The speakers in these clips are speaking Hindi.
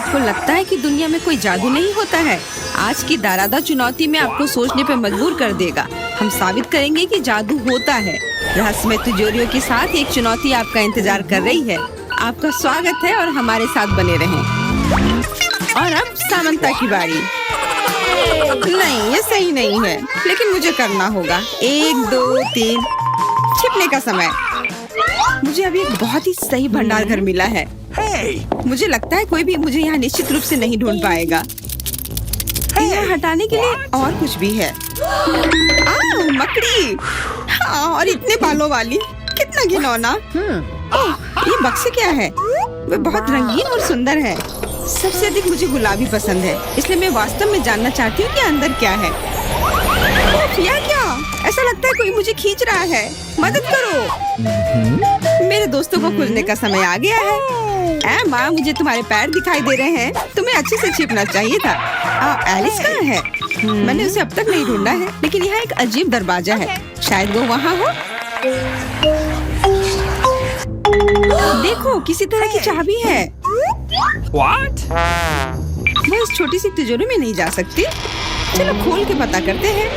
आपको लगता है कि दुनिया में कोई जादू नहीं होता है? आज की दारादा चुनौती में आपको सोचने पे मजबूर कर देगा। हम साबित करेंगे कि जादू होता है। रहस्यमय तिजोरियों के साथ एक चुनौती आपका इंतजार कर रही है। आपका स्वागत है और हमारे साथ बने रहें। और अब सामंता की बारी। नहीं, ये सही नहीं है, लेकिन मुझे करना होगा। 1 2 3 छिपने का समय। मुझे अभी एक बहुत ही सही भंडार घर मिला है। मुझे लगता है कोई भी मुझे यहाँ निश्चित रूप से नहीं ढूंढ पाएगा। यहाँ हटाने के लिए और कुछ भी है। मकड़ी। हाँ, और इतने बालों वाली, कितना घिनौना। ओह, ये बक्से क्या है? वे बहुत रंगीन और सुंदर है। सबसे अधिक मुझे गुलाबी पसंद है, इसलिए मैं वास्तव में जानना चाहती हूँ कि अंदर क्या है। यह क्या? ऐसा लगता है कोई मुझे खींच रहा है। मदद करो। मेरे दोस्तों को खुलने का समय आ गया है। माँ, मुझे तुम्हारे पैर दिखाई दे रहे हैं। तुम्हें अच्छे से छिपना चाहिए था। एलिस कहाँ है? मैंने उसे अब तक नहीं ढूंढा है, लेकिन यहाँ एक अजीब दरवाजा है। शायद वो वहाँ हो। देखो, किसी तरह की चाबी है। What? मैं इस छोटी सी तिजोरी में नहीं जा सकती। चलो खोल के पता करते हैं।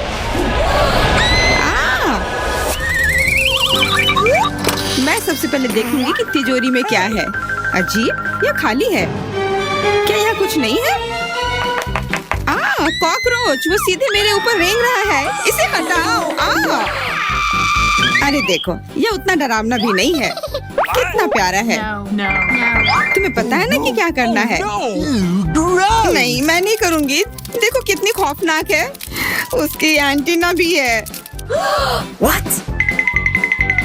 मैं सबसे पहले देखूंगी कि तिजोरी में क्या है। अजीब, यह खाली है। क्या यहाँ कुछ नहीं है? कॉकरोच, वो सीधे मेरे ऊपर रेंग रहा है। इसे हटाओ। अरे देखो, यह उतना डरावना भी नहीं है। कितना प्यारा है। तुम्हें पता है ना कि क्या करना है? नहीं, मैं नहीं करूँगी। देखो कितनी खौफनाक है। उसकी एंटीना भी है। What?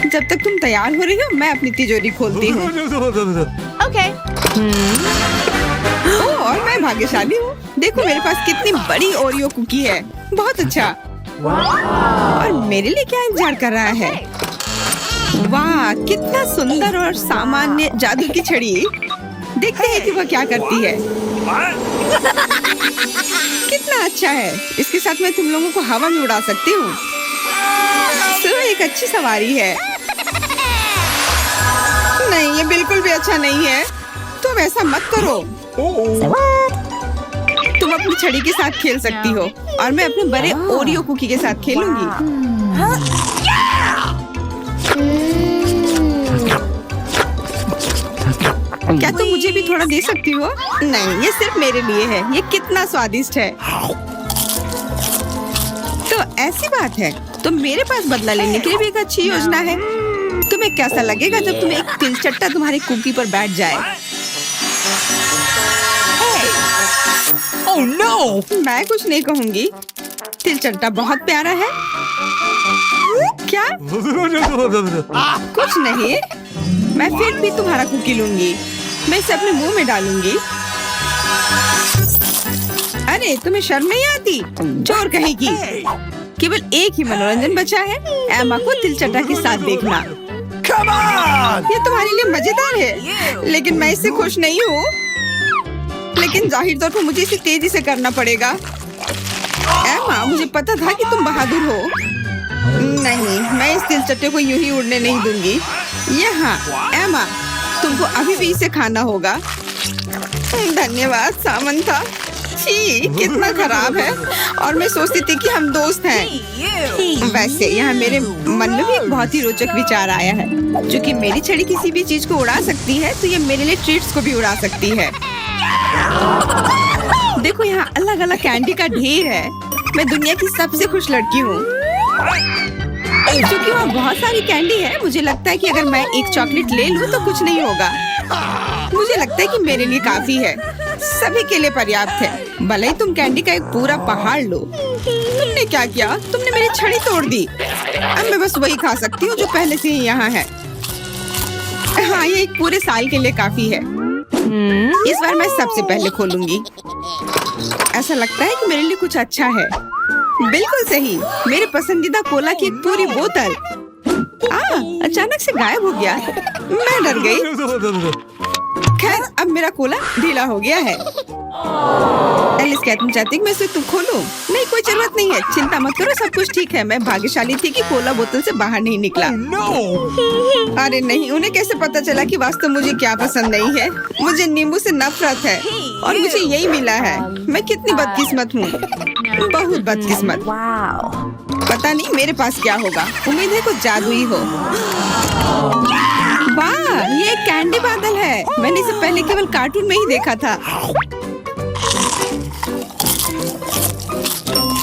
जब तक तुम तैयार हो रही हो, मैं अपनी तिजोरी खोलती हूँ। Okay. और मैं भाग्यशाली हूँ। देखो मेरे पास कितनी बड़ी ओरियो कुकी है। बहुत अच्छा। और मेरे लिए क्या इंतजार कर रहा है? वाह, कितना सुंदर और सामान्य जादू की छड़ी। देखते हैं कि वह क्या करती है। कितना अच्छा है। इसके साथ मैं तुम लोगों को हवा में उड़ा सकती हूँ। तो एक अच्छी सवारी है। नहीं, ये बिल्कुल भी अच्छा नहीं है। तुम ऐसा मत करो। तुम अपनी छड़ी के साथ खेल सकती हो और मैं अपने बड़े ओरियो कुकी के साथ खेलूंगी। क्या तुम मुझे भी थोड़ा दे सकती हो? नहीं, ये सिर्फ मेरे लिए है। ये कितना स्वादिष्ट है। तो ऐसी बात है, तो मेरे पास बदला लेने के लिए भी एक अच्छी योजना है। तुम्हें कैसा लगेगा जब तुम्हें एक तिलचट्टा तुम्हारी कुकी पर बैठ जाए? Oh no! मैं कुछ नहीं कहूँगी। तिलचट्टा बहुत प्यारा है। क्या? कुछ नहीं। मैं फिर भी तुम्हारा कुकी लूंगी। मैं इसे अपने मुंह में डालूंगी। अरे, तुम्हें शर्म नहीं आती? चोर कहेगी। केवल एक ही मनोरंजन बचा है, एमा को तिलचट्टा के साथ देखना। Come on! ये तुम्हारे लिए मजेदार है, लेकिन मैं इससे खुश नहीं हूँ। लेकिन जाहिर तौर पर मुझे इसे तेजी से करना पड़ेगा। एमा, मुझे पता था कि तुम बहादुर हो। नहीं, मैं इस तिलचट्टे को यूं ही उड़ने नहीं दूंगी। यहाँ, एमा, तुमको अभी भी इसे खाना होगा। धन्यवाद सामंता। छी, कितना खराब है। और मैं सोचती थी कि हम दोस्त हैं। वैसे यहाँ मेरे मन में भी एक बहुत ही रोचक विचार आया है। क्योंकि मेरी छड़ी किसी भी चीज को उड़ा सकती है, तो ये मेरे लिए ट्रीट्स को भी उड़ा सकती है। देखो, यहाँ अलग अलग कैंडी का ढेर है। मैं दुनिया की सबसे खुश लड़की हूँ। क्योंकि वहाँ बहुत सारी कैंडी है, मुझे लगता है कि अगर मैं एक चॉकलेट ले लूँ तो कुछ नहीं होगा। मुझे लगता है कि मेरे लिए काफी है। सभी के लिए पर्याप्त है। भले ही तुम कैंडी का एक पूरा पहाड़ लो। तुमने क्या किया? तुमने मेरी छड़ी तोड़ दी। अब मैं बस वही खा सकती हूँ जो पहले से ही यहाँ है। हाँ, ये एक पूरे साल के लिए काफी है। इस बार मैं सबसे पहले खोलूंगी। ऐसा लगता है कि मेरे लिए कुछ अच्छा है। बिल्कुल सही, मेरे पसंदीदा कोला की एक पूरी बोतल। अचानक से गायब हो गया। मैं डर गई। खैर अब मेरा कोला ढीला हो गया है। एलिस, क्या तुम चाहती कि मैं इसे तुम खोलूं? नहीं, कोई जरूरत नहीं है, चिंता मत करो, सब कुछ ठीक है। मैं भाग्यशाली थी कि कोला बोतल से बाहर नहीं निकला। अरे नहीं, उन्हें कैसे पता चला कि वास्तव मुझे क्या पसंद नहीं है? मुझे नींबू से नफरत है और मुझे यही मिला है। मैं कितनी बदकिस्मत हूँ, बहुत बदकिस्मत। पता नहीं मेरे पास क्या होगा, उम्मीद है कुछ जादुई हो। वाह, ये एक कैंडी बादल है। मैंने इसे पहले केवल कार्टून में ही देखा था।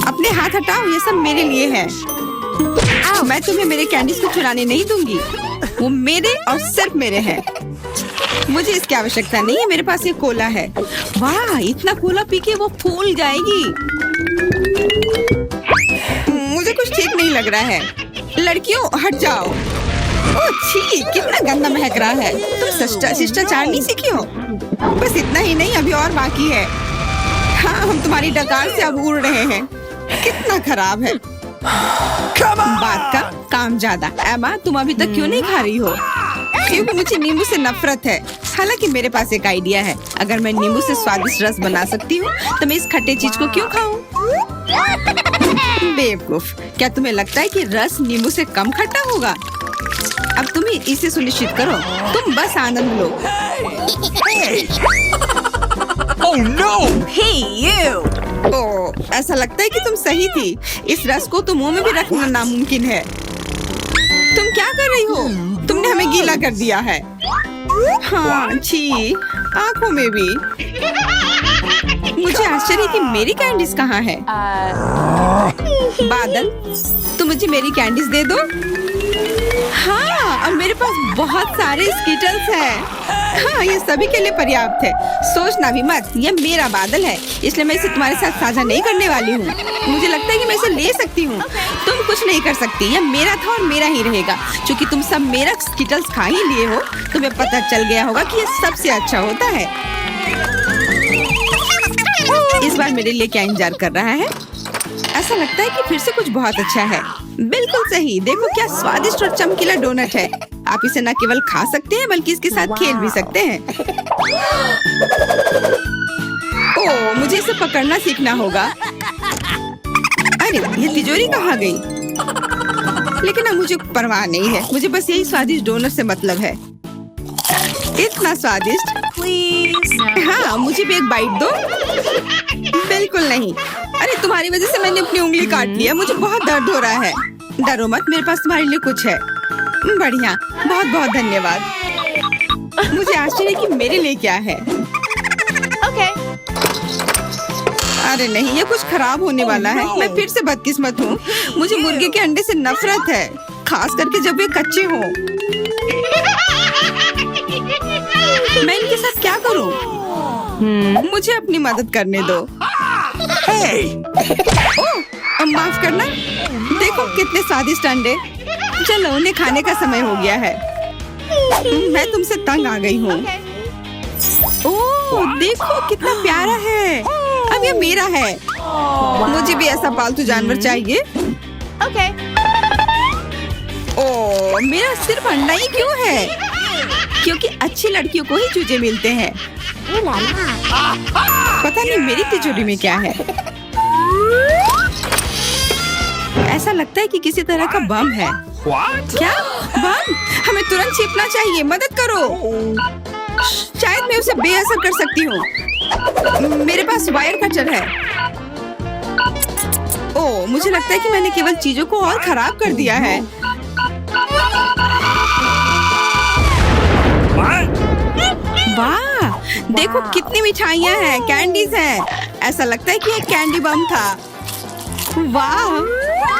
अपने हाथ हटाओ, ये सब मेरे लिए है। मैं तुम्हें मेरे कैंडीज को चुराने नहीं दूंगी, वो मेरे और सिर्फ मेरे हैं। मुझे इसकी आवश्यकता नहीं है, मेरे पास ये कोला है। वाह, इतना कोला पी के वो फूल जाएगी। मुझे कुछ ठीक नहीं लग रहा है। लड़कियों हट जाओ। ओह छी, कितना गंदा महक रहा है। तुम शिष्टाचार नहीं सीखी हो? बस इतना ही नहीं, अभी और बाकी है। हाँ, हम तुम्हारी डकार से अब उड़ रहे हैं। कितना खराब है। बात का काम ज्यादा। एमा, तुम अभी तक क्यों नहीं खा रही हो? क्योंकि मुझे नींबू से नफरत है। हालांकि मेरे पास एक आइडिया है। अगर मैं नींबू से स्वादिष्ट रस बना सकती हूँ तो मैं इस खट्टे चीज को क्यों खाऊं? बेवकूफ, क्या तुम्हें लगता है कि रस नींबू से कम खट्टा होगा? अब तुम ही इसे सुनिश्चित करो, तुम बस आनंद लो। Oh no! Hey, you! ओह, ऐसा लगता है कि तुम सही थी। इस रस को तो मुंह में भी रखना नामुमकिन है। तुम क्या कर रही हो? तुमने हमें गीला कर दिया है। हाँ, छी, आंखों में भी। मुझे आश्चर्य कि मेरी कैंडीज कहाँ है? बादल, तुम मुझे मेरी कैंडीज दे दो। हाँ, अब मेरे पास बहुत सारे स्कीटल्स हैं। हाँ, ये सभी के लिए पर्याप्त है। सोचना भी मत, ये मेरा बादल है, इसलिए मैं इसे तुम्हारे साथ साझा नहीं करने वाली हूँ। मुझे लगता है कि मैं इसे ले सकती हूँ। तुम कुछ नहीं कर सकती, ये मेरा था और मेरा ही रहेगा। क्योंकि तुम सब मेरा स्कीटल्स खा ही लिए हो, तुम्हें पता चल गया होगा कि ये सबसे अच्छा होता है। इस बार मेरे लिए क्या इंतजार कर रहा है? ऐसा लगता है कि फिर से कुछ बहुत अच्छा है। बिल्कुल सही, देखो क्या स्वादिष्ट और चमकीला डोनट है। आप इसे न केवल खा सकते हैं बल्कि इसके साथ खेल भी सकते हैं। ओह, मुझे इसे पकड़ना सीखना होगा। अरे, ये तिजोरी कहाँ गई? लेकिन अब मुझे परवाह नहीं है, मुझे बस यही स्वादिष्ट डोनट से मतलब है। इतना स्वादिष्ट। हाँ, मुझे भी एक बाइट दो। बिल्कुल नहीं। अरे, तुम्हारी वजह से मैंने अपनी उंगली काट लिया, मुझे बहुत दर्द हो रहा है। डरो मत, मेरे पास तुम्हारे लिए कुछ है। बढ़िया, बहुत बहुत धन्यवाद। मुझे आश्चर्य कि मेरे लिए क्या है। Okay. अरे नहीं, ये कुछ खराब होने वाला है। मैं फिर से बदकिस्मत हूँ। मुझे मुर्गे के अंडे से नफरत है, खास करके जब वे कच्चे हों। मैं इनके साथ क्या करूँ? मुझे अपनी मदद करने दो। ओह, माफ करना। देखो कितने स्वादिष्ट अंडे। चलो, उन्हें खाने का समय हो गया है। मैं तुमसे तंग आ गई हूँ। ओह, देखो कितना प्यारा है। अब ये मेरा है। मुझे भी ऐसा पालतू जानवर चाहिए। Okay. ओह, मेरा सिर्फ अंडा ही क्यों है? क्योंकि अच्छी लड़कियों को ही चूजे मिलते हैं। पता नहीं मेरी तिजोरी में क्या है। ऐसा लगता है कि किसी तरह का बम है। What? क्या बम? हमें तुरंत छिपना चाहिए, मदद करो। शायद मैं उसे बेअसर कर सकती हूँ। मेरे पास वायर कटर है। ओह, मुझे लगता है कि मैंने केवल चीजों को और खराब कर दिया है। What? वाह, देखो कितनी मिठाइयाँ हैं, कैंडीज हैं। ऐसा लगता है कि एक कैंडी बम था। वाह,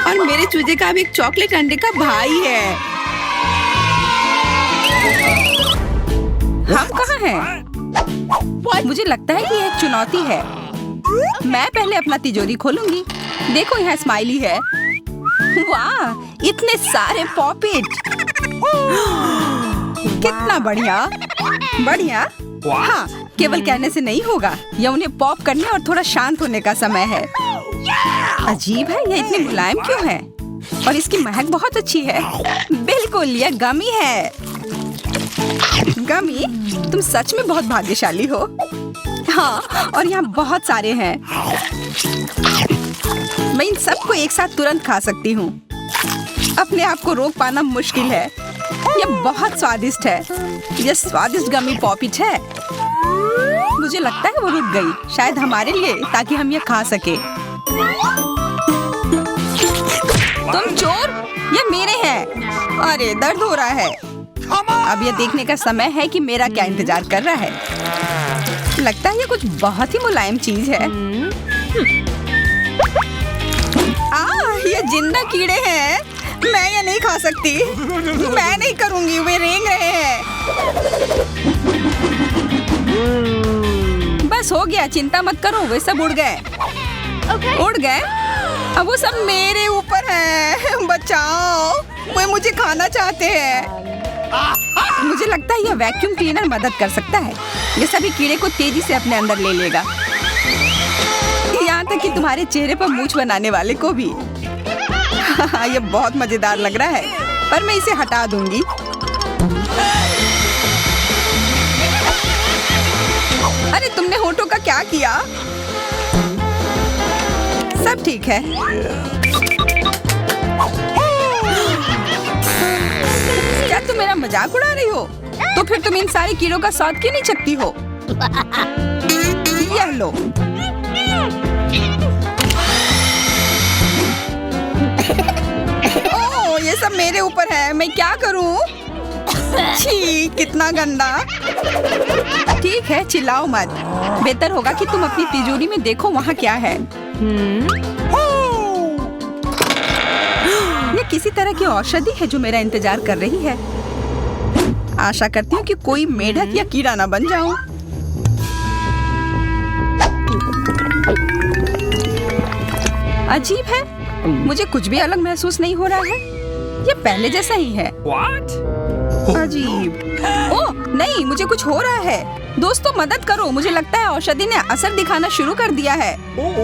और मेरे चूजे का भी एक चॉकलेट अंडे का भाई है। हम कहाँ हैं? मुझे लगता है कि ये एक चुनौती है। मैं पहले अपना तिजोरी खोलूंगी। देखो, यहाँ स्माइली है। वाह, इतने सारे पॉपिट। कितना बढ़िया। बढ़िया। हाँ, केवल कहने से नहीं होगा, यह उन्हें पॉप करने और थोड़ा शांत होने का समय है। अजीब है, यह इतनी मुलायम क्यों है? और इसकी महक बहुत अच्छी है। बिल्कुल, यह गमी है। गमी, तुम सच में बहुत भाग्यशाली हो। हाँ, और यहाँ बहुत सारे हैं। मैं इन सबको एक साथ तुरंत खा सकती हूँ। अपने आप को रोक पाना मुश्किल है। ये बहुत स्वादिष्ट है। ये स्वादिष्ट गमी पॉपिट है। मुझे लगता है वो रुक गई, शायद हमारे लिए, ताकि हम ये खा सके। तुम चोर, ये मेरे हैं। अरे दर्द हो रहा है। अब ये देखने का समय है कि मेरा क्या इंतजार कर रहा है। लगता है ये कुछ बहुत ही मुलायम चीज है। ये जिंदा कीड़े हैं। मैं ये नहीं खा सकती। मैं नहीं करूंगी, वे रेंग रहे हैं। बस हो गया, चिंता मत करो, वे सब उड़ गए। उड़ गए? अब वो सब मेरे ऊपर है। बचाओ, वे मुझे खाना चाहते हैं। मुझे लगता है यह वैक्यूम क्लीनर मदद कर सकता है। ये सभी कीड़े को तेजी से अपने अंदर ले लेगा, यहाँ तक कि तुम्हारे चेहरे पर मूंछ बनाने वाले को भी। ये बहुत मजेदार लग रहा है, पर मैं इसे हटा दूंगी। अरे तुमने होठों का क्या किया? सब ठीक है। क्या तुम मेरा मजाक उड़ा रही हो? तो फिर तुम इन सारे कीड़ों का स्वाद क्यों नहीं चखती हो? यह लो। ओह, ये सब मेरे ऊपर है। मैं क्या करूं? छी, कितना गंदा। ठीक है, चिल्लाओ मत। बेहतर होगा कि तुम अपनी तिजोरी में देखो वहाँ क्या है। ये किसी तरह की औषधि है जो मेरा इंतजार कर रही है। आशा करती हूँ कि कोई मेढक या कीड़ा ना बन जाऊं। अजीब है, मुझे कुछ भी अलग महसूस नहीं हो रहा है। ये पहले जैसा ही है। What? अजीब। ओह नहीं, मुझे कुछ हो रहा है। दोस्तों मदद करो, मुझे लगता है औषधि ने असर दिखाना शुरू कर दिया है।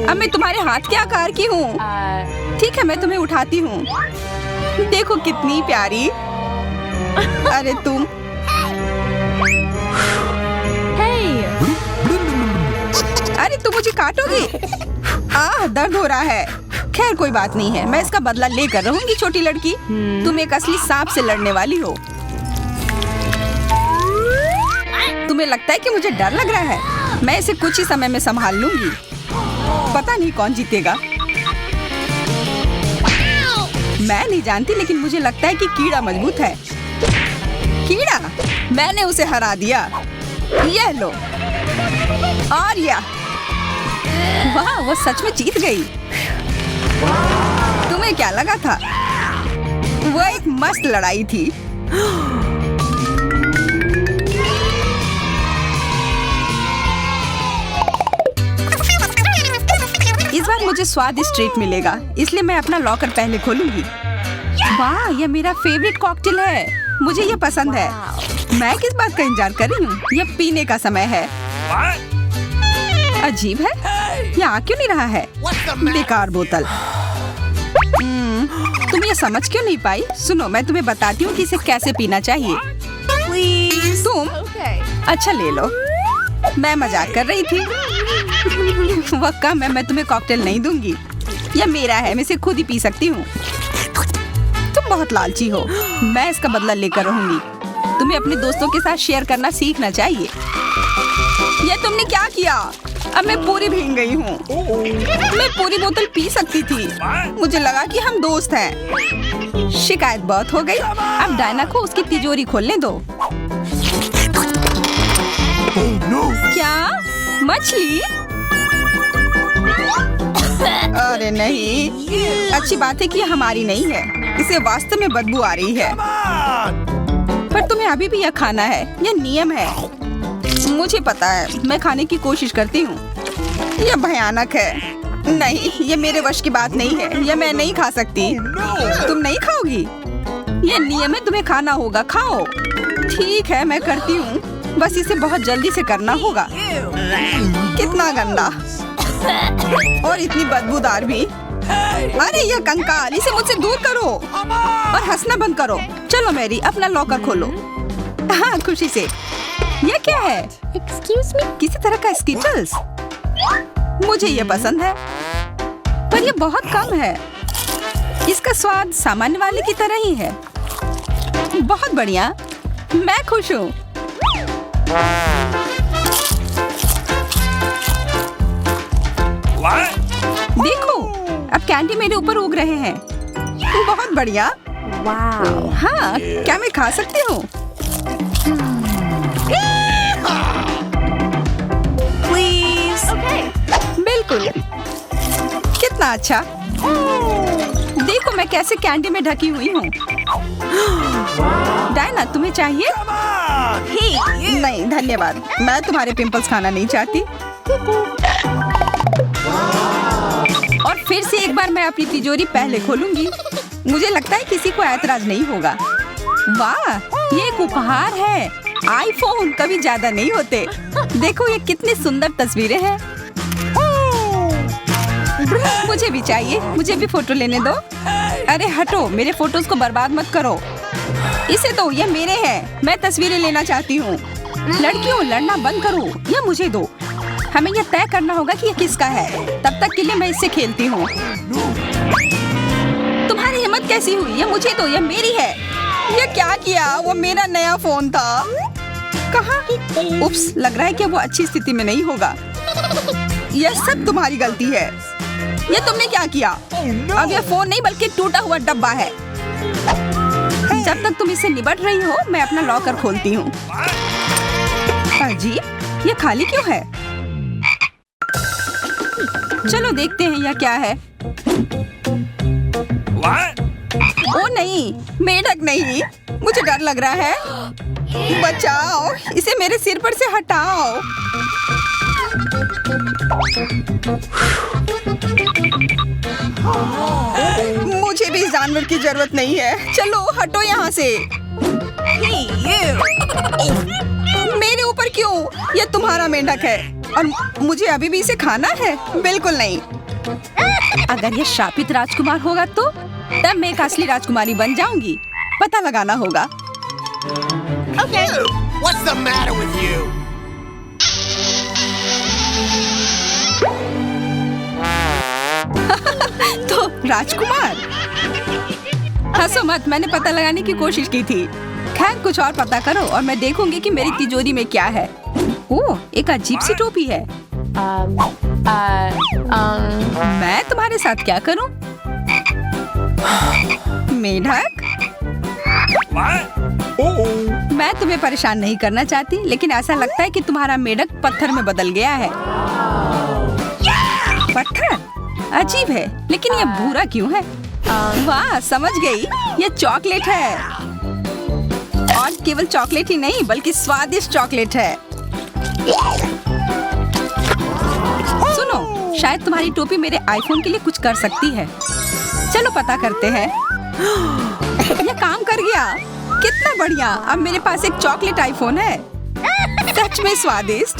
अब मैं तुम्हारे हाथ के आकार की हूँ। ठीक है, मैं तुम्हें उठाती हूँ। देखो कितनी प्यारी। अरे तुम। अरे तुम मुझे काटोगी? दर्द हो रहा है। खैर कोई बात नहीं है, मैं इसका बदला लेकर रहूंगी। छोटी लड़की, तुम एक असली सांप से लड़ने वाली हो। तुम्हें लगता है कि मुझे डर लग रहा है? मैं इसे कुछ ही समय में संभाल लूंगी। पता नहीं कौन जीतेगा। मैं नहीं जानती, लेकिन मुझे लगता है कि कीड़ा मजबूत है। कीड़ा, मैंने उसे हरा दिया। यह लो। और वाह, वो सच में जीत गई। तुम्हें क्या लगा था? वो एक मस्त लड़ाई थी। इस बार मुझे स्वादिष्ट ट्रीट मिलेगा, इसलिए मैं अपना लॉकर पहले खोलूंगी। वाह, ये मेरा फेवरेट कॉकटेल है। मुझे ये पसंद है। मैं किस बात का इंतजार कर रही हूँ? यह पीने का समय है। अजीब है, ये आ क्यों नहीं रहा है? बेकार बोतल। तुम ये समझ क्यों नहीं पाई? सुनो, मैं तुम्हें बताती हूँ कि इसे कैसे पीना चाहिए। तुम अच्छा ले लो। मैं मजाक कर रही थी। वह कम है, मैं तुम्हें कॉकटेल नहीं दूंगी। यह मेरा है, मैं इसे खुद ही पी सकती हूँ। तुम बहुत लालची हो। मैं इसका बदला लेकर रहूंगी। तुम्हें अपने दोस्तों के साथ शेयर करना सीखना चाहिए। यह तुमने क्या किया? अब मैं पूरी भीग गई हूँ। मैं पूरी बोतल पी सकती थी। मुझे लगा कि हम दोस्त हैं। शिकायत बहुत हो गई। अब डायना को उसकी तिजोरी खोलने दो। क्या? मछली? अरे नहीं, अच्छी बात है कि ये हमारी नहीं है। इसे वास्तव में बदबू आ रही है। पर तुम्हें अभी भी यह खाना है, यह नियम है। मुझे पता है, मैं खाने की कोशिश करती हूँ। यह भयानक है। नहीं, ये मेरे वश की बात नहीं है। यह मैं नहीं खा सकती। तुम नहीं खाओगी? यह नियम है, तुम्हें खाना होगा। खाओ। ठीक है, मैं करती हूँ। बस इसे बहुत जल्दी से करना होगा। कितना गंदा और इतनी बदबूदार भी। अरे यह कंकाल, इसे मुझसे दूर करो और हंसना बंद करो। चलो मैरी, अपना लॉकर खोलो। हाँ, खुशी से। ये क्या है? Excuse me? किसी तरह का स्किटल्स। मुझे ये पसंद है, पर ये बहुत कम है। इसका स्वाद सामान्य वाले की तरह ही है। बहुत बढ़िया, मैं खुश हूँ। What? देखो, अब कैंडी मेरे ऊपर उग रहे हैं। बहुत बढ़िया। Wow. हाँ, क्या मैं खा सकती हूँ? Please. Okay. बिल्कुल। कितना अच्छा। देखो मैं कैसे कैंडी में ढकी हुई हूँ। डायना, तुम्हें चाहिए? Hey, you. नहीं धन्यवाद, मैं तुम्हारे पिंपल्स खाना नहीं चाहती। और फिर से एक बार मैं अपनी तिजोरी पहले खोलूंगी। मुझे लगता है किसी को ऐतराज नहीं होगा। वाह, ये एक उपहार है। आईफोन कभी ज्यादा नहीं होते। देखो ये कितनी सुंदर तस्वीरें हैं। मुझे भी चाहिए, मुझे भी फोटो लेने दो। अरे हटो, मेरे फोटोज को बर्बाद मत करो। इसे दो, ये मेरे हैं। मैं तस्वीरें लेना चाहती हूँ। लड़कियों, लड़ना बंद करो, ये मुझे दो। हमें यह तय करना होगा कि ये किसका है। तब तक के लिए मैं इससे खेलती हूँ। तुम्हारी हिम्मत कैसी हुई? ये मुझे दो, ये मेरी है। ये क्या किया? वो मेरा नया फोन था। कहाँ? उप्स, लग रहा है कि वो अच्छी स्थिति में नहीं होगा। यह सब तुम्हारी गलती है। ये तुमने क्या किया? अब यह फोन नहीं बल्कि टूटा हुआ डब्बा है। जब तक तुम इससे निपट रही हो, मैं अपना लॉकर खोलती हूँ। अजीब, ये खाली क्यों है? चलो देखते हैं यह क्या है। What? ओ नहीं, मेढक नहीं, मुझे डर लग रहा है। बचाओ, इसे मेरे सिर पर से हटाओ। मुझे भी इस जानवर की जरूरत नहीं है। चलो हटो यहाँ से। Hey, you. मेरे ऊपर क्यों? ये तुम्हारा मेंढक है और मुझे अभी भी इसे खाना है? बिल्कुल नहीं। अगर ये शापित राजकुमार होगा तो तब मैं एक असली राजकुमारी बन जाऊंगी। पता लगाना होगा। Okay. What's the matter with you? तो राजकुमार, हंसो मत, मैंने पता लगाने की कोशिश की थी। खैर कुछ और पता करो और मैं देखूंगी कि मेरी तिजोरी में क्या है। ओह, एक अजीब सी टोपी है। मैं तुम्हारे साथ क्या करूं? मेढक, What? Oh. मैं तुम्हें परेशान नहीं करना चाहती, लेकिन ऐसा लगता है कि तुम्हारा मेढक पत्थर में बदल गया है। पत्थर? अजीब है, लेकिन ये भूरा क्यों है? वाह, समझ गई, ये चॉकलेट है। और केवल चॉकलेट ही नहीं, बल्कि स्वादिष्ट चॉकलेट है। सुनो, शायद तुम्हारी टोपी मेरे आईफोन के लिए कुछ कर सकती है। चलो पता करते हैं। ये काम कर गया, कितना बढ़िया। अब मेरे पास एक चॉकलेट आईफोन है। सच में स्वादिष्ट।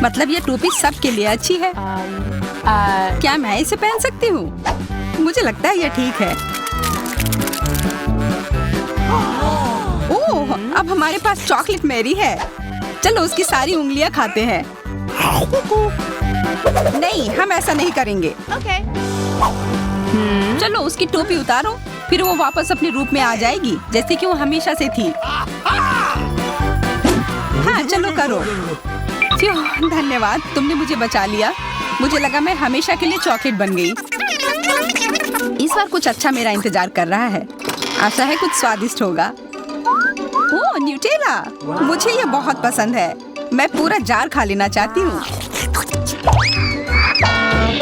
मतलब ये टोपी सबके लिए अच्छी है। क्या मैं इसे पहन सकती हूँ? मुझे लगता है ये ठीक है। ओह, अब हमारे पास चॉकलेट मेरी है। चलो उसकी सारी उंगलियां खाते हैं। नहीं, हम ऐसा नहीं करेंगे। Okay. चलो उसकी टोपी उतारो, फिर वो वापस अपने रूप में आ जाएगी, जैसे कि वो हमेशा से थी। हाँ, चलो करो। धन्यवाद, तुमने मुझे बचा लिया। मुझे लगा मैं हमेशा के लिए चॉकलेट बन गई। इस बार कुछ अच्छा मेरा इंतजार कर रहा है। आशा है कुछ स्वादिष्ट होगा। ओह, न्यूटेला, मुझे ये बहुत पसंद है। मैं पूरा जार खा लेना चाहती हूँ।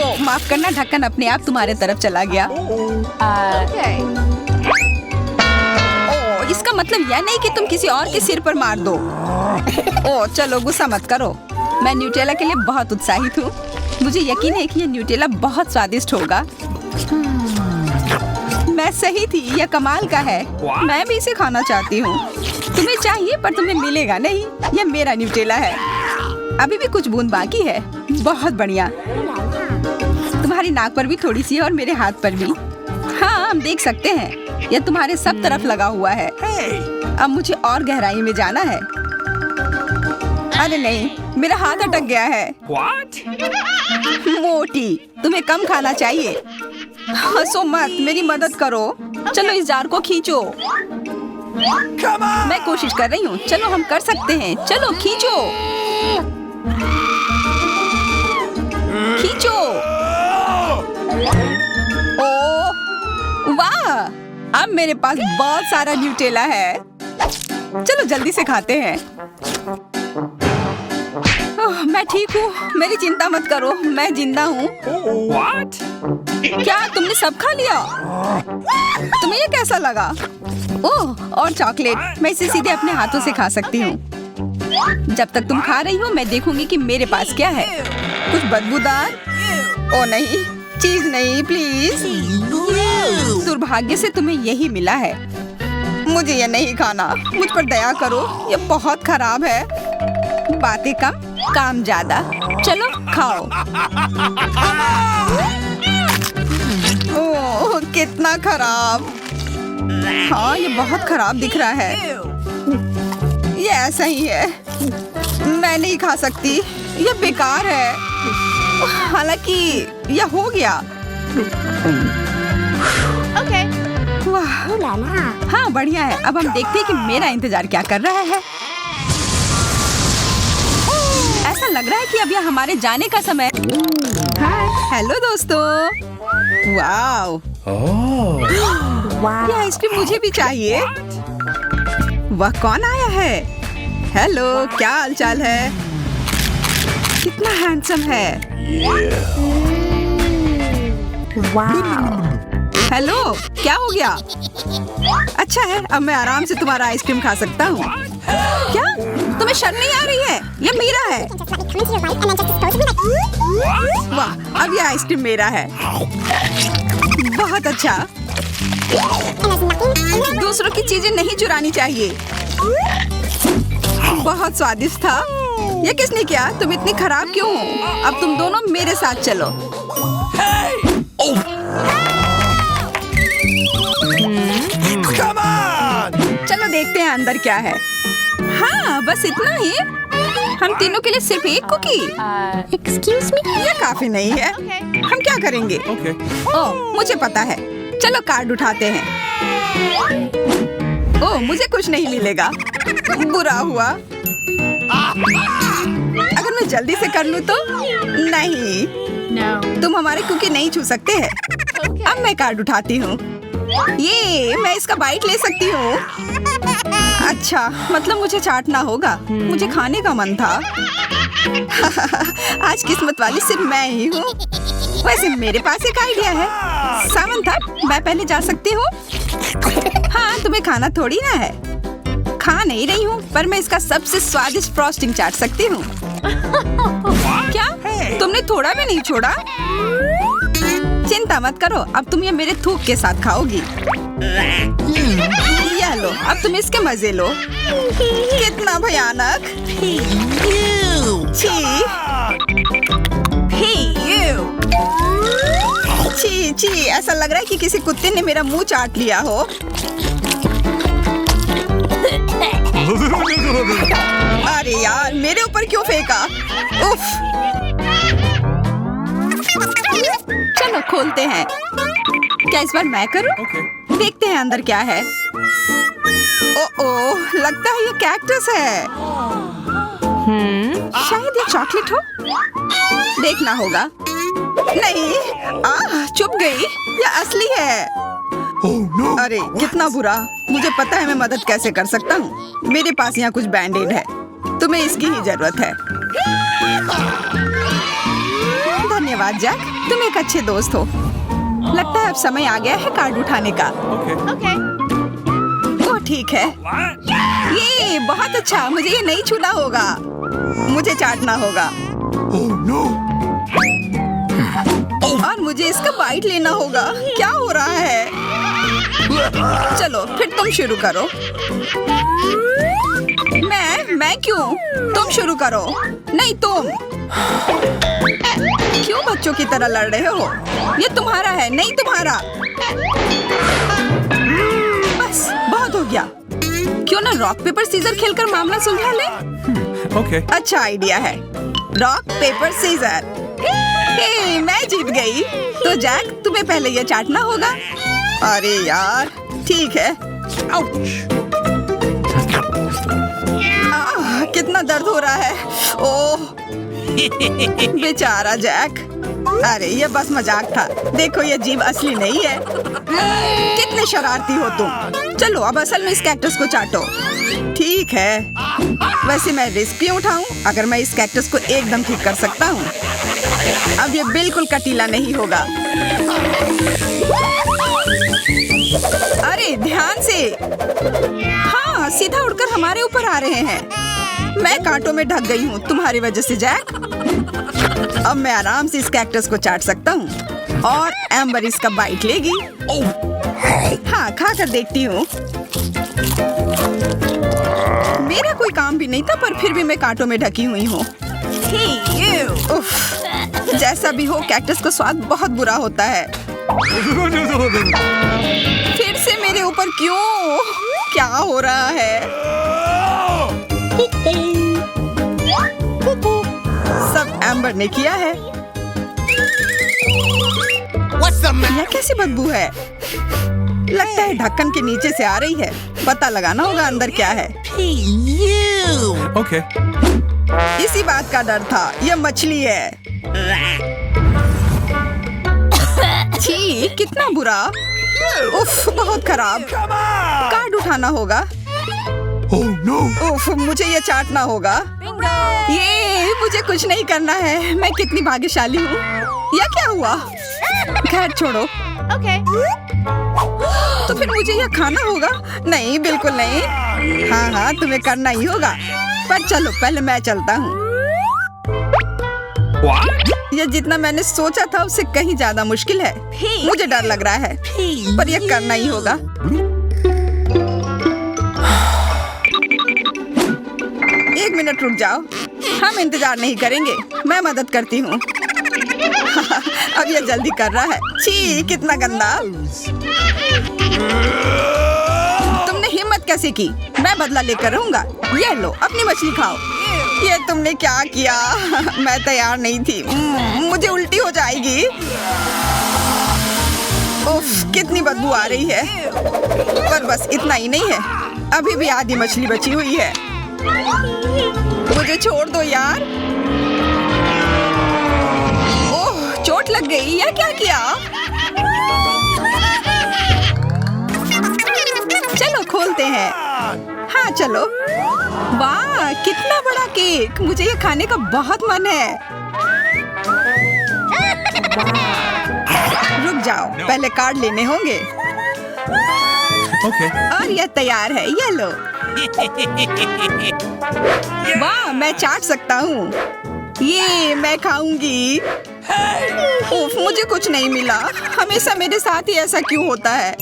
ओह, माफ करना, ढक्कन अपने आप तुम्हारे तरफ चला गया। Okay. ओह, इसका मतलब यह नहीं कि तुम किसी और के सिर पर मार दो। ओह, चलो गुस्सा मत करो। मैं न्यूटेला के लिए बहुत उत्साहित हूँ। मुझे यकीन है कि ये न्यूटेला बहुत स्वादिष्ट होगा। मैं सही थी, यह कमाल का है। मैं भी इसे खाना चाहती हूँ। तुम्हें चाहिए पर तुम्हें मिलेगा नहीं। यह मेरा न्यूटेला है। अभी भी कुछ बूंद बाकी है। बहुत बढ़िया। तुम्हारी नाक पर भी थोड़ी सी है और मेरे हाथ पर भी। हाँ, हम देख सकते हैं। यह तुम्हारे सब तरफ लगा हुआ है। अब मुझे और गहराई में जाना है। अरे नहीं, मेरा हाथ अटक गया है। What? मोटी, तुम्हें कम खाना चाहिए। हंसो मत, मेरी मदद करो। चलो इस जार को खींचो। Come on! मैं कोशिश कर रही हूँ। चलो हम कर सकते हैं। चलो खींचो, खींचो। ओ, वाह! अब मेरे पास बहुत सारा न्यूटेला है। चलो जल्दी से खाते हैं। ओह, मैं ठीक हूँ, मेरी चिंता मत करो, मैं जिंदा हूँ। What? क्या तुमने सब खा लिया? तुम्हें ये कैसा लगा? ओह, और चॉकलेट, मैं इसे सीधे अपने हाथों से खा सकती हूँ। जब तक तुम खा रही हो, मैं देखूंगी कि मेरे पास क्या है। कुछ बदबूदार? ओ नहीं, चीज नहीं, प्लीज। दुर्भाग्य से तुम्हें यही मिला है। मुझे ये नहीं खाना, मुझ पर दया करो, ये बहुत खराब है। बातें कम, काम ज्यादा। चलो खाओ। ओह, कितना खराब। हाँ, ये बहुत खराब दिख रहा है। ये ऐसा ही है, मैं नहीं खा सकती, ये बेकार है। हालांकि यह हो गया। Okay. वाह, हाँ बढ़िया है। अब हम देखते हैं कि मेरा इंतजार क्या कर रहा है। ऐसा लग रहा है कि अब यह हमारे जाने का समय। हेलो दोस्तों। वाओ, ये आइसक्रीम मुझे भी चाहिए। वह कौन आया है? हेलो, क्या हालचाल है? कितना हैंडसम है। हेलो, क्या हो गया? अच्छा है, अब मैं आराम से तुम्हारा आइसक्रीम खा सकता हूँ। क्या तुम्हें शर्म नहीं आ रही है? ये मेरा है। वाह, अब ये आइसक्रीम मेरा है। बहुत अच्छा। दूसरों की चीजें नहीं चुरानी चाहिए। बहुत स्वादिष्ट था। ये किसने किया? तुम इतनी खराब क्यों हो? अब तुम दोनों मेरे साथ चलो। Come on! चलो देखते हैं अंदर क्या है। हाँ, बस इतना ही। हम तीनों के लिए सिर्फ एक कुकी। Excuse me? ये काफी नहीं है। हम क्या करेंगे? Okay. ओह, मुझे पता है। चलो कार्ड उठाते हैं। ओह, मुझे कुछ नहीं मिलेगा। बुरा हुआ। अगर मैं जल्दी से कर लूँ तो? नहीं, No. तुम हमारे कुकी नहीं छू सकते हैं। अब मैं कार्ड उठाती हूँ। ये मैं इसका बाइट ले सकती हूँ। अच्छा, मतलब मुझे चाटना होगा। मुझे खाने का मन था। आज किस्मत वाली सिर्फ मैं ही हूँ। वैसे मेरे पास एक आइडिया है। सामंथा, मैं पहले जा सकती हूँ? हाँ, तुम्हें खाना थोड़ी ना है। खा नहीं रही हूँ, पर मैं इसका सबसे स्वादिष्ट फ्रॉस्टिंग चाट सकती हूँ। क्या तुमने थोड़ा भी नहीं छोड़ा? चिंता मत करो, अब तुम ये मेरे थूक के साथ खाओगी। यह लो, अब तुम इसके मजे लो। कितना भयानक। छी Hey, you! छी छी, ऐसा लग रहा है कि किसी कुत्ते ने मेरा मुंह चाट लिया हो। अरे यार, मेरे ऊपर क्यों फेंका? उफ। चलो खोलते हैं। क्या इस बार मैं करूं? Okay. देखते हैं अंदर क्या है। ओह, लगता है ये कैक्टस है। शायद ये चॉकलेट हो। देखना होगा। नहीं, चुप गई। ये असली है। Oh no! अरे कितना बुरा। मुझे पता है मैं मदद कैसे कर सकता हूँ। मेरे पास यहाँ कुछ बैंडेड है। तुम्हें इसकी ही जरूरत है। धन्यवाद जैक, तुम एक अच्छे दोस्त हो। लगता है अब समय आ गया है कार्ड उठाने का। Okay. Okay. ओह ठीक है। What? ये बहुत अच्छा। मुझे ये नहीं छूना होगा, मुझे चाटना होगा। Oh no! और मुझे इसका बाइट लेना होगा। क्या हो रहा है? चलो फिर तुम शुरू करो। मैं क्यों? तुम शुरू करो। नहीं तुम। क्यों बच्चों की तरह लड़ रहे हो? ये तुम्हारा है, नहीं तुम्हारा। बस बहुत हो गया। क्यों ना रॉक पेपर सीजर खेलकर मामला सुलझा ले? Okay. अच्छा आइडिया है। Rock paper scissor. हे, मैं जीत गई। तो जैक, तुम्हें पहले ये चाटना होगा। अरे यार, ठीक है। कितना दर्द हो रहा है। ओह, बेचारा जैक। अरे ये बस मजाक था। देखो ये जीभ असली नहीं है। कितने शरारती हो तुम। चलो अब असल में इस कैक्टस को चाटो। ठीक है। वैसे मैं रिस्क क्यों उठाऊं अगर मैं इस कैक्टस को एकदम ठीक कर सकता हूँ। अब ये बिल्कुल कटीला नहीं होगा। अरे ध्यान से। हाँ, सीधा उड़कर हमारे ऊपर आ रहे हैं। मैं कांटों में ढक गई हूँ तुम्हारी वजह से जैक। अब मैं आराम से इस कैक्टस को चाट सकता हूँ और एम्बर इसका बाइट लेगी। हाँ, खा कर देखती हूँ। मेरा कोई काम भी नहीं था पर फिर भी मैं कांटों में ढकी हुई हूँ। उफ, जैसा भी हो कैक्टस का स्वाद बहुत बुरा होता है। फिर से मेरे ऊपर क्यों? क्या हो रहा है? सब एम्बर ने किया है। यह कैसी बदबू है? लगता है ढक्कन के नीचे से आ रही है। पता लगाना होगा अंदर क्या है। Okay. इसी बात का डर था। यह मछली है। छी, कितना बुरा। उफ, बहुत खराब। Come on! कार्ड उठाना होगा। Oh no! उफ, मुझे ये चाटना होगा। ये मुझे कुछ नहीं करना है। मैं कितनी भाग्यशाली हूँ। यह क्या हुआ? खैर छोड़ो। Okay. तो फिर मुझे यह खाना होगा? नहीं, बिल्कुल नहीं। हाँ हाँ, तुम्हें करना ही होगा। पर चलो पहले मैं चलता हूँ। यह जितना मैंने सोचा था उससे कहीं ज्यादा मुश्किल है। मुझे डर लग रहा है पर यह करना ही होगा। एक मिनट रुक जाओ। हम इंतजार नहीं करेंगे। मैं मदद करती हूँ। अब यह जल्दी कर रहा है। छी, कितना गंदा। तुमने हिम्मत कैसे की? मैं बदला लेकर रहूंगा। ये लो, अपनी मछली खाओ। ये तुमने क्या किया? मैं तैयार नहीं थी। मुझे उल्टी हो जाएगी। उफ, कितनी बदबू आ रही है। पर बस इतना ही नहीं है। अभी भी आधी मछली बची हुई है। मुझे छोड़ दो यार। ओह, चोट लग गई। यह क्या किया? चलो खोलते हैं। हाँ चलो। वाह, कितना बड़ा केक। मुझे ये खाने का बहुत मन है। रुक जाओ, पहले कार्ड लेने होंगे। Okay. और यह तैयार है। ये लो। वाह, मैं चाट सकता हूँ। ये मैं खाऊंगी। उफ, मुझे कुछ नहीं मिला। हमेशा मेरे साथ ही ऐसा क्यों होता है?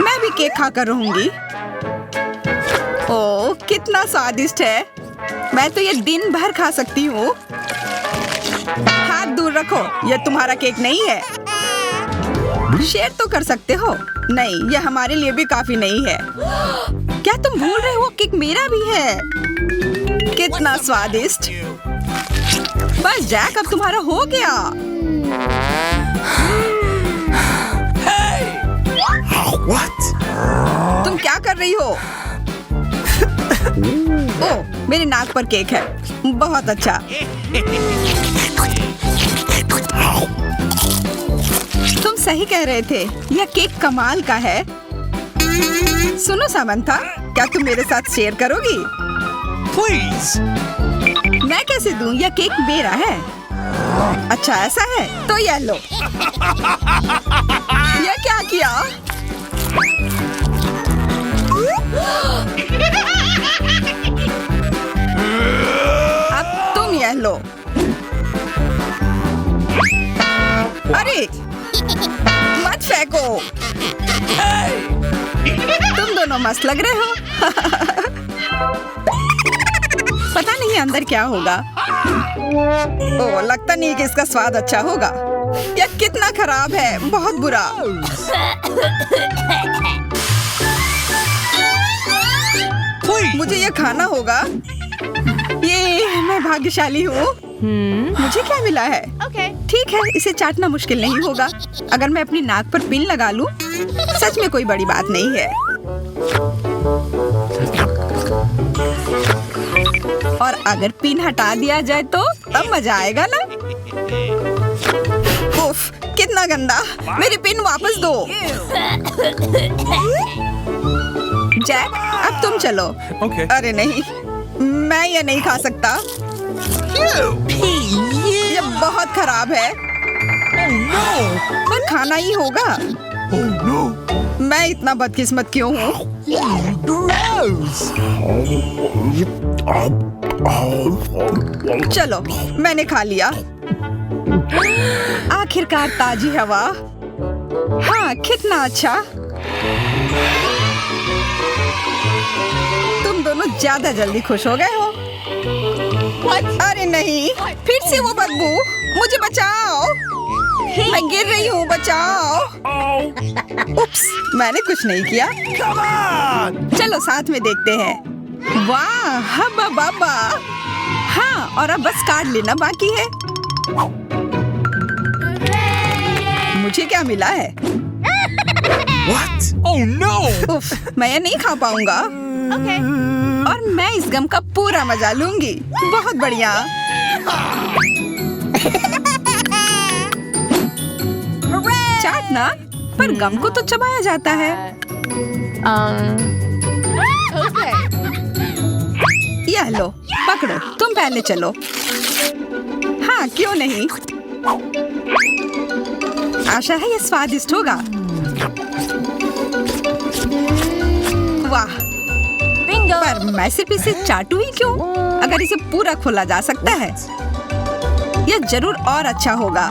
मैं भी केक खाकर रहूंगी। ओह, कितना स्वादिष्ट है। मैं तो ये दिन भर खा सकती हूँ। हाथ दूर रखो, यह तुम्हारा केक नहीं है। शेयर तो कर सकते हो। नहीं, यह हमारे लिए भी काफी नहीं है। क्या तुम भूल रहे हो केक मेरा भी है? कितना स्वादिष्ट। बस जैक, अब तुम्हारा हो गया। What? तुम क्या कर रही हो? ओह, मेरे नाक पर केक है। बहुत अच्छा। तुम सही कह रहे थे। यह केक कमाल का है। सुनो सामंथा, क्या तुम मेरे साथ शेयर करोगी? Please! मैं कैसे दूं? यह केक मेरा है। अच्छा ऐसा है तो यह लो। यह क्या किया? अब तुम यह लो। अरे मत फेंको। तुम दोनों मस्त लग रहे हो। पता नहीं अंदर क्या होगा। ओह, लगता नहीं कि इसका स्वाद अच्छा होगा। यह कितना खराब है, बहुत बुरा। Please. मुझे यह खाना होगा। ये मैं भाग्यशाली हूँ। मुझे क्या मिला है? Okay. ठीक है, इसे चाटना मुश्किल नहीं होगा। अगर मैं अपनी नाक पर पिन लगा लूं, सच में कोई बड़ी बात नहीं है। और अगर पिन हटा दिया जाए तो तब मजा आएगा ना? उफ, कितना गंदा। मेरी पिन वापस दो। जैक, अब तुम चलो। Okay. अरे नहीं, मैं ये नहीं खा सकता। ये बहुत खराब है। पर खाना ही होगा। Oh no. मैं इतना बदकिस्मत क्यों हूँ? Gross. चलो, मैंने खा लिया। आखिरकार ताजी हवा। हाँ, कितना अच्छा। तुम दोनों ज्यादा जल्दी खुश हो गए हो। अरे नहीं, फिर से वो बदबू। मुझे बचाओ, मैं गिर रही हूँ, बचाओ। उप्स, मैंने कुछ नहीं किया। Come on. चलो साथ में देखते हैं। वाह, हब्बा बाबा। हाँ, और अब बस कार्ड लेना बाकी है। मुझे क्या मिला है? What? Oh no. उफ, मैं ये नहीं खा पाऊंगा। Okay. और मैं इस गम का पूरा मजा लूंगी। बहुत बढ़िया। चाटना, पर गम को तो चबाया जाता है। Okay. यह लो, पकड़ो, तुम पहले चलो। हाँ, क्यों नहीं? आशा है ये स्वादिष्ट होगा। वाह, Bingo. पर मैं सिर्फ इसे चाटू ही क्यों? अगर इसे पूरा खोला जा सकता है, यह जरूर और अच्छा होगा।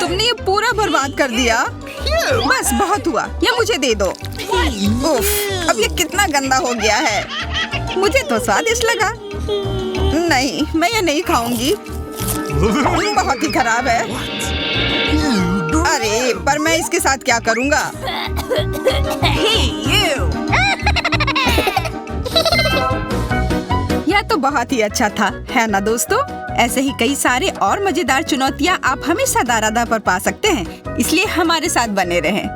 तुमने ये पूरा बर्बाद कर दिया। बस बहुत हुआ, ये मुझे दे दो। उफ, अब ये कितना गंदा हो गया है। मुझे तो स्वादिष्ट लगा। नहीं, मैं ये नहीं खाऊंगी। बहुत ही खराब है। अरे, पर मैं इसके साथ क्या करूंगा? यह तो बहुत ही अच्छा था, है ना दोस्तों? ऐसे ही कई सारे और मजेदार चुनौतियाँ आप हमेशा दारादा पर पा सकते हैं, इसलिए हमारे साथ बने रहें।